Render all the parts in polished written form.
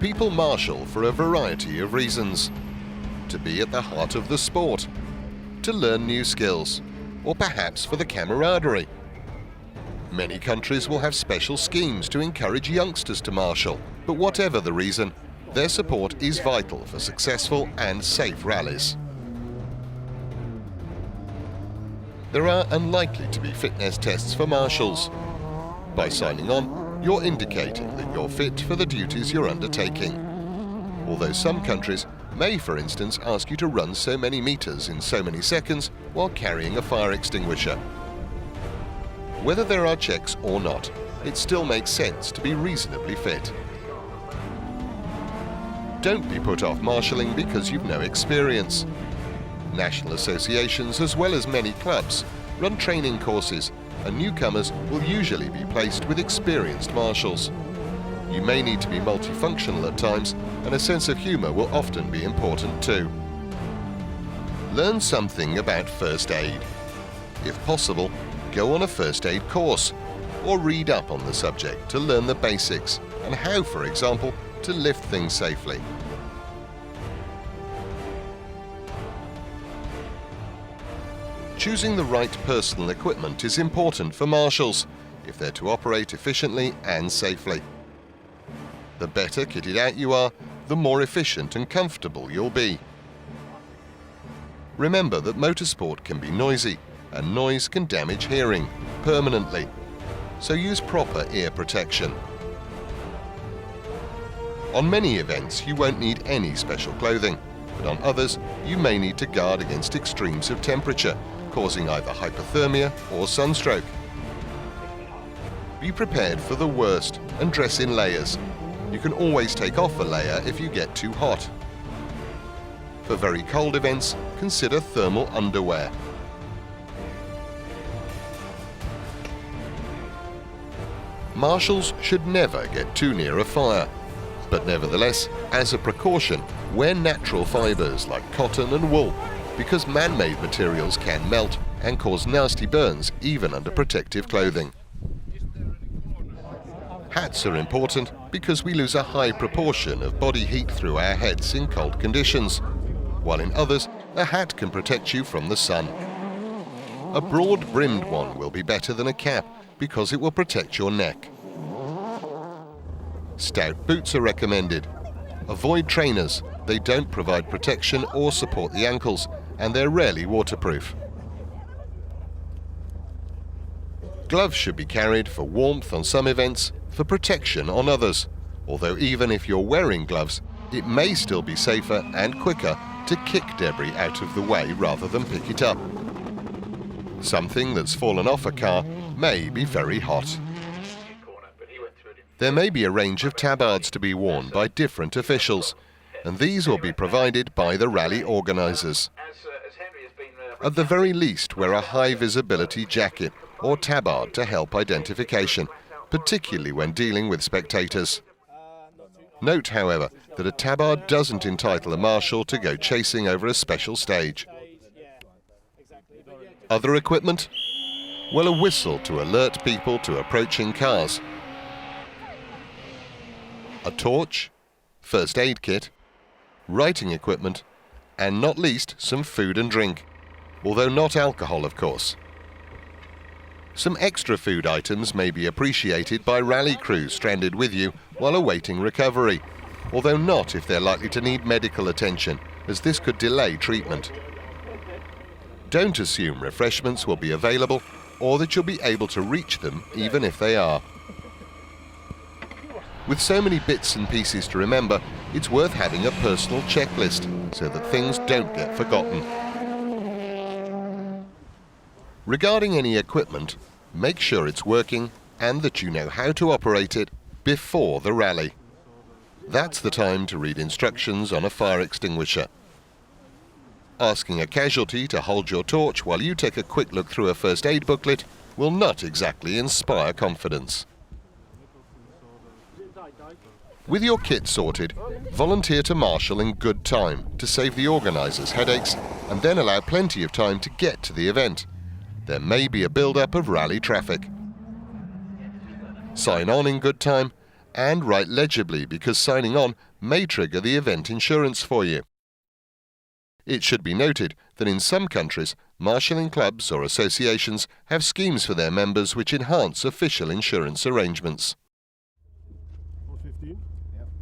People marshal for a variety of reasons. To be at the heart of the sport, to learn new skills, or perhaps for the camaraderie. Many countries will have special schemes to encourage youngsters to marshal, but whatever the reason, their support is vital for successful and safe rallies. There are unlikely to be fitness tests for marshals. By signing on, you're indicating that you're fit for the duties you're undertaking. Although some countries may, for instance, ask you to run so many meters in so many seconds while carrying a fire extinguisher. Whether there are checks or not, it still makes sense to be reasonably fit. Don't be put off marshalling because you've no experience. National associations, as well as many clubs, run training courses, and newcomers will usually be placed with experienced marshals. You may need to be multifunctional at times, and a sense of humour will often be important too. Learn something about first aid. If possible, go on a first aid course, or read up on the subject to learn the basics and how, for example, to lift things safely. Choosing the right personal equipment is important for marshals if they're to operate efficiently and safely. The better kitted out you are, the more efficient and comfortable you'll be. Remember that motorsport can be noisy, and noise can damage hearing permanently, so use proper ear protection. On many events you won't need any special clothing, but on others you may need to guard against extremes of temperature, causing either hypothermia or sunstroke. Be prepared for the worst and dress in layers. You can always take off a layer if you get too hot. For very cold events, consider thermal underwear. Marshals should never get too near a fire, but nevertheless, as a precaution, wear natural fibers like cotton and wool, because man-made materials can melt and cause nasty burns even under protective clothing. Hats are important because we lose a high proportion of body heat through our heads in cold conditions, while in others, a hat can protect you from the sun. A broad-brimmed one will be better than a cap because it will protect your neck. Stout boots are recommended. Avoid trainers. They don't provide protection or support the ankles, and they're rarely waterproof. Gloves should be carried for warmth on some events, for protection on others, although even if you're wearing gloves, it may still be safer and quicker to kick debris out of the way rather than pick it up. Something that's fallen off a car may be very hot. There may be a range of tabards to be worn by different officials, and these will be provided by the rally organisers. At the very least, wear a high visibility jacket or tabard to help identification, particularly when dealing with spectators. Note, however, that a tabard doesn't entitle a marshal to go chasing over a special stage. Other equipment? Well, a whistle to alert people to approaching cars, a torch, first aid kit, writing equipment, and not least some food and drink, although not alcohol, of course. Some extra food items may be appreciated by rally crews stranded with you while awaiting recovery, although not if they're likely to need medical attention, as this could delay treatment. Don't assume refreshments will be available or that you'll be able to reach them even if they are. With so many bits and pieces to remember, it's worth having a personal checklist so that things don't get forgotten. Regarding any equipment, make sure it's working and that you know how to operate it before the rally. That's the time to read instructions on a fire extinguisher. Asking a casualty to hold your torch while you take a quick look through a first aid booklet will not exactly inspire confidence. With your kit sorted, volunteer to marshal in good time to save the organisers headaches and then allow plenty of time to get to the event. There may be a build-up of rally traffic. Sign on in good time and write legibly because signing on may trigger the event insurance for you. It should be noted that in some countries, marshalling clubs or associations have schemes for their members which enhance official insurance arrangements.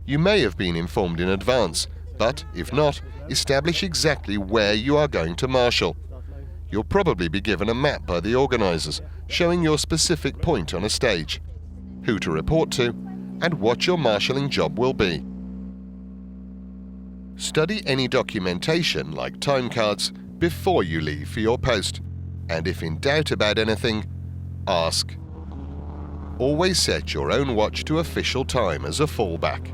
You may have been informed in advance, but if not, establish exactly where you are going to marshal. You'll probably be given a map by the organisers showing your specific point on a stage, who to report to, and what your marshalling job will be. Study any documentation like time cards before you leave for your post, and if in doubt about anything, ask. Always set your own watch to official time as a fallback.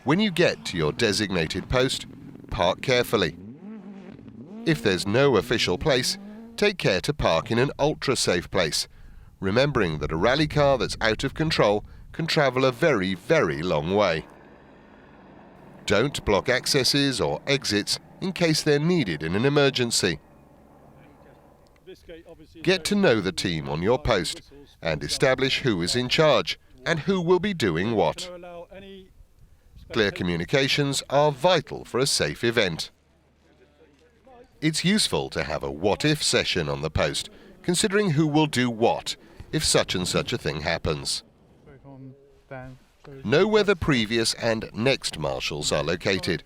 When you get to your designated post, park carefully. If there's no official place, take care to park in an ultra-safe place, remembering that a rally car that's out of control can travel a very, very long way. Don't block accesses or exits in case they're needed in an emergency. Get to know the team on your post and establish who is in charge and who will be doing what. Clear communications are vital for a safe event. It's useful to have a what-if session on the post, considering who will do what if such and such a thing happens. Know where the previous and next marshals are located.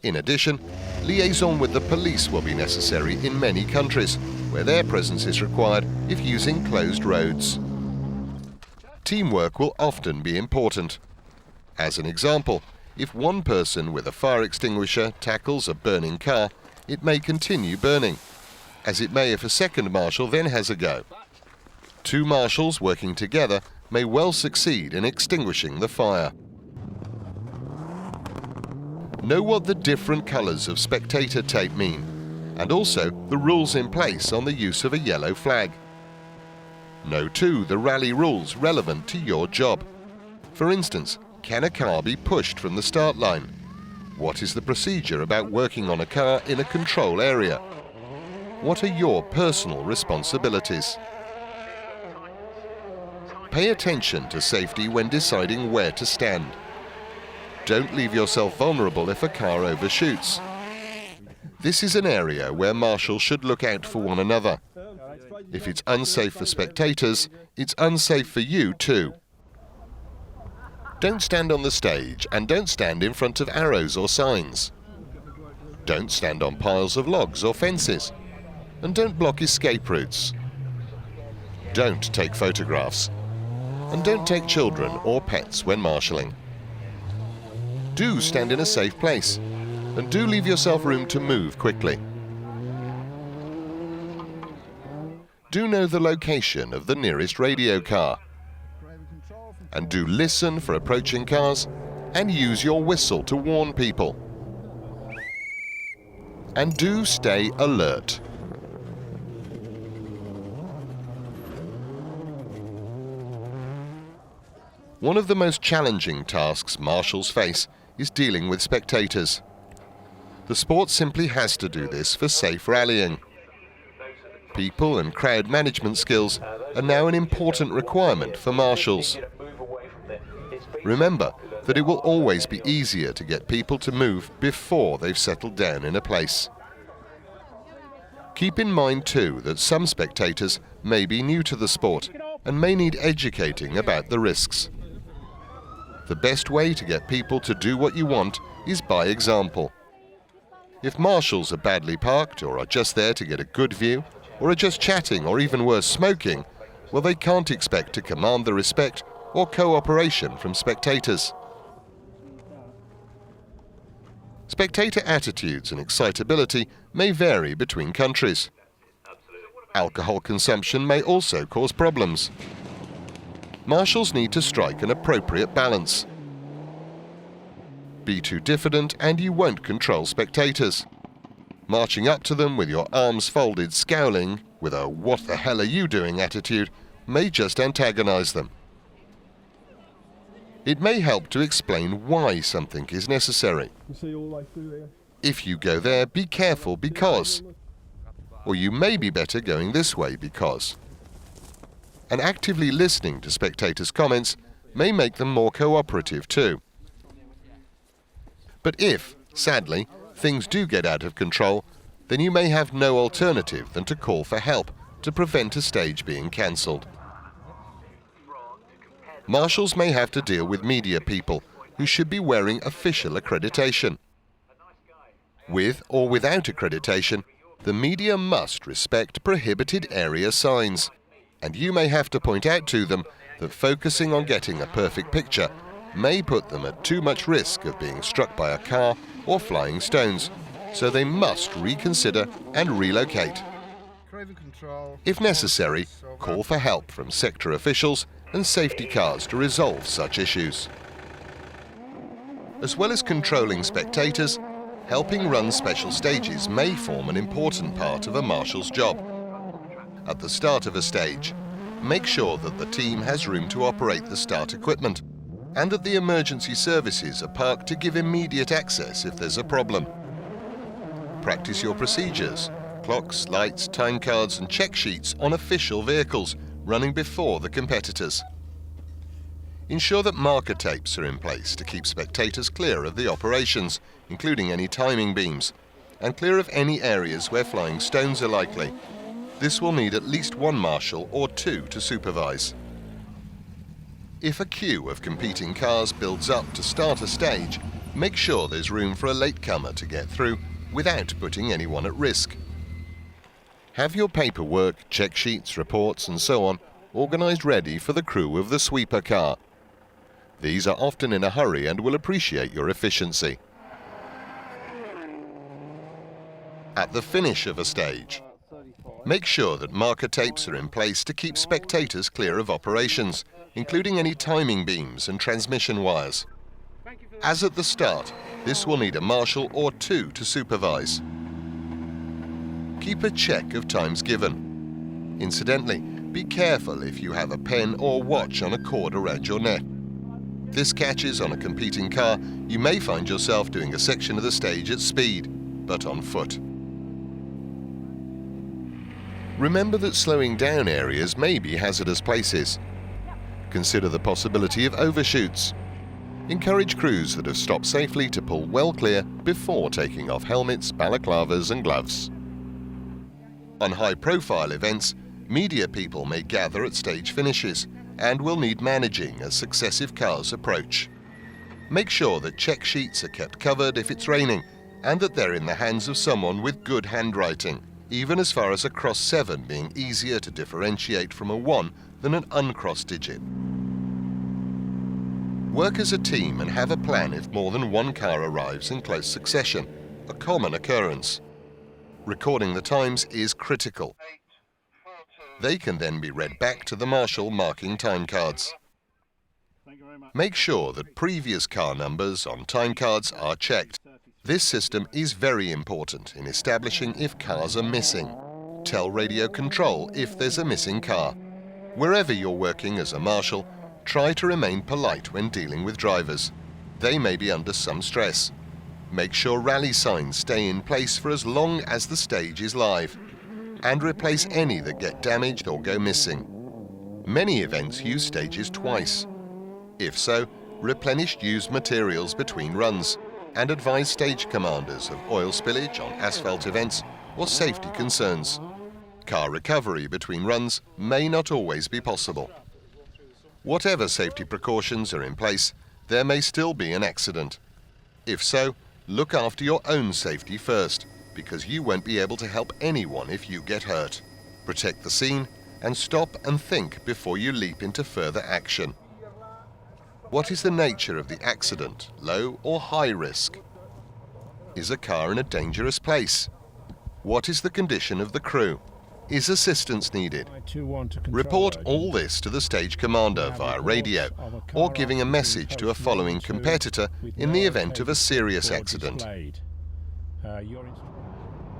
In addition, liaison with the police will be necessary in many countries, where their presence is required if using closed roads. Teamwork will often be important. As an example, if one person with a fire extinguisher tackles a burning car, it may continue burning, as it may if a second marshal then has a go. Two marshals working together may well succeed in extinguishing the fire. Know what the different colours of spectator tape mean, and also the rules in place on the use of a yellow flag. Know too the rally rules relevant to your job. For instance, can a car be pushed from the start line? What is the procedure about working on a car in a control area? What are your personal responsibilities? Pay attention to safety when deciding where to stand. Don't leave yourself vulnerable if a car overshoots. This is an area where marshals should look out for one another. If it's unsafe for spectators, it's unsafe for you too. Don't stand on the stage and don't stand in front of arrows or signs. Don't stand on piles of logs or fences. And don't block escape routes. Don't take photographs. And don't take children or pets when marshalling. Do stand in a safe place, and do leave yourself room to move quickly. Do know the location of the nearest radio car, and do listen for approaching cars, and use your whistle to warn people. And do stay alert. One of the most challenging tasks marshals face is dealing with spectators. The sport simply has to do this for safe rallying. People and crowd management skills are now an important requirement for marshals. Remember that it will always be easier to get people to move before they've settled down in a place. Keep in mind too that some spectators may be new to the sport and may need educating about the risks. The best way to get people to do what you want is by example. If marshals are badly parked or are just there to get a good view, or are just chatting or even worse smoking, well, they can't expect to command the respect or cooperation from spectators. Spectator attitudes and excitability may vary between countries. Alcohol consumption may also cause problems. Marshals need to strike an appropriate balance. Be too diffident and you won't control spectators. Marching up to them with your arms folded, scowling, with a "what the hell are you doing" attitude, may just antagonize them. It may help to explain why something is necessary. If you go there, be careful because. Or you may be better going this way because. and actively listening to spectators' comments may make them more cooperative too. But if, sadly, things do get out of control, then you may have no alternative than to call for help to prevent a stage being cancelled. Marshals may have to deal with media people who should be wearing official accreditation. With or without accreditation, the media must respect prohibited area signs, and you may have to point out to them that focusing on getting a perfect picture may put them at too much risk of being struck by a car or flying stones, so they must reconsider and relocate. If necessary, call for help from sector officials and safety cars to resolve such issues. As well as controlling spectators, helping run special stages may form an important part of a marshal's job. At the start of a stage, make sure that the team has room to operate the start equipment and that the emergency services are parked to give immediate access if there's a problem. Practice your procedures, clocks, lights, time cards and check sheets on official vehicles running before the competitors. Ensure that marker tapes are in place to keep spectators clear of the operations, including any timing beams, and clear of any areas where flying stones are likely. This will need at least one marshal or two to supervise. If a queue of competing cars builds up to start a stage, make sure there's room for a latecomer to get through without putting anyone at risk. Have your paperwork, check sheets, reports and so on organised ready for the crew of the sweeper car. These are often in a hurry and will appreciate your efficiency. At the finish of a stage, make sure that marker tapes are in place to keep spectators clear of operations, including any timing beams and transmission wires. As at the start, this will need a marshal or two to supervise. Keep a check of times given. Incidentally, be careful if you have a pen or watch on a cord around your neck. This catches on a competing car, you may find yourself doing a section of the stage at speed, but on foot. Remember that slowing down areas may be hazardous places. Consider the possibility of overshoots. Encourage crews that have stopped safely to pull well clear before taking off helmets, balaclavas and gloves. On high-profile events, media people may gather at stage finishes and will need managing as successive cars approach. Make sure that check sheets are kept covered if it's raining and that they're in the hands of someone with good handwriting, even as far as a cross 7 being easier to differentiate from a 1 than an uncrossed digit. Work as a team and have a plan if more than one car arrives in close succession, a common occurrence. Recording the times is critical. They can then be read back to the marshal marking time cards. Make sure that previous car numbers on time cards are checked. This system is very important in establishing if cars are missing. Tell radio control if there's a missing car. Wherever you're working as a marshal, try to remain polite when dealing with drivers. They may be under some stress. Make sure rally signs stay in place for as long as the stage is live, and replace any that get damaged or go missing. Many events use stages twice. If so, replenish used materials between runs, and advise stage commanders of oil spillage on asphalt events or safety concerns. Car recovery between runs may not always be possible. Whatever safety precautions are in place, there may still be an accident. If so, look after your own safety first, because you won't be able to help anyone if you get hurt. Protect the scene and stop and think before you leap into further action. What is the nature of the accident, low or high risk? Is a car in a dangerous place? What is the condition of the crew? Is assistance needed? Report all this to the stage commander via radio or giving a message to a following competitor in the event of a serious accident.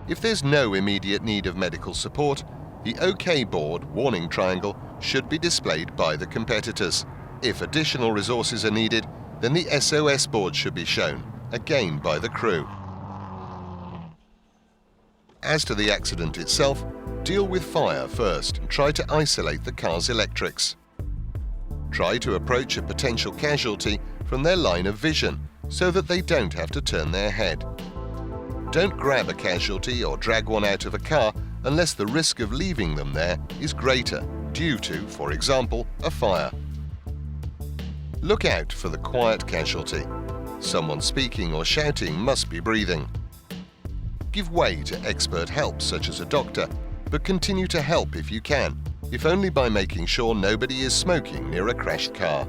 If there's no immediate need of medical support, the OK board warning triangle should be displayed by the competitors. If additional resources are needed, then the SOS board should be shown, again by the crew. As to the accident itself, Deal with fire first and try to isolate the car's electrics. Try to approach a potential casualty from their line of vision so that they don't have to turn their head. Don't grab a casualty or drag one out of a car unless the risk of leaving them there is greater due to, for example, a fire. Look out for the quiet casualty. Someone speaking or shouting must be breathing. Give way to expert help such as a doctor, but continue to help if you can, if only by making sure nobody is smoking near a crashed car.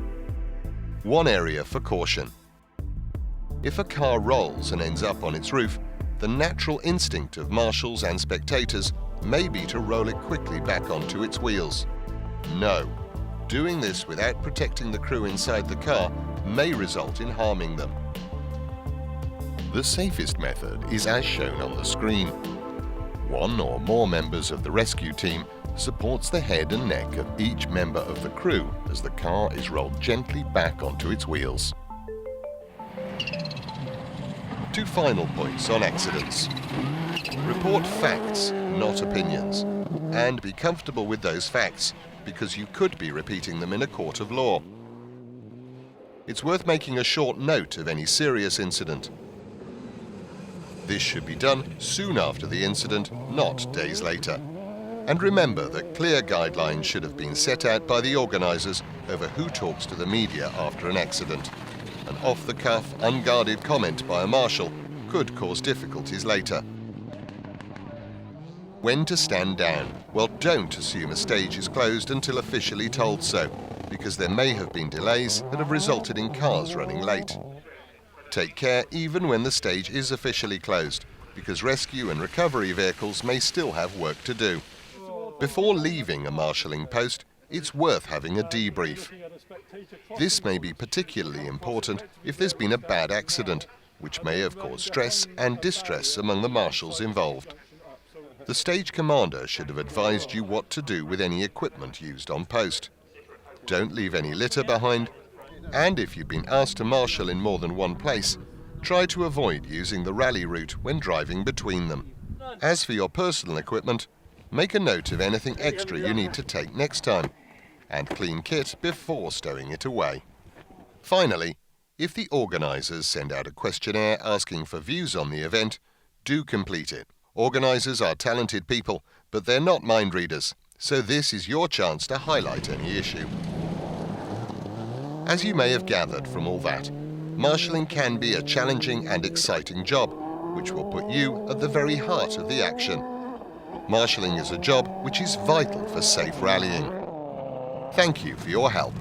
One area for caution. If a car rolls and ends up on its roof, the natural instinct of marshals and spectators may be to roll it quickly back onto its wheels. No, doing this without protecting the crew inside the car may result in harming them. The safest method is as shown on the screen. One or more members of the rescue team supports the head and neck of each member of the crew as the car is rolled gently back onto its wheels. 2 final points on accidents. Report facts, not opinions, and be comfortable with those facts because you could be repeating them in a court of law. It's worth making a short note of any serious incident. This should be done soon after the incident, not days later. And remember that clear guidelines should have been set out by the organisers over who talks to the media after an accident. An off-the-cuff, unguarded comment by a marshal could cause difficulties later. When to stand down? Well, don't assume a stage is closed until officially told so, because there may have been delays that have resulted in cars running late. Take care even when the stage is officially closed, because rescue and recovery vehicles may still have work to do. Before leaving a marshalling post, it's worth having a debrief. This may be particularly important if there's been a bad accident, which may have caused stress and distress among the marshals involved. The stage commander should have advised you what to do with any equipment used on post. Don't leave any litter behind, and if you've been asked to marshal in more than one place, try to avoid using the rally route when driving between them. As for your personal equipment, make a note of anything extra you need to take next time, and clean kit before stowing it away. Finally, if the organisers send out a questionnaire asking for views on the event, do complete it. Organisers are talented people, but they're not mind readers, so this is your chance to highlight any issue. As you may have gathered from all that, marshalling can be a challenging and exciting job, which will put you at the very heart of the action. Marshalling is a job which is vital for safe rallying. Thank you for your help.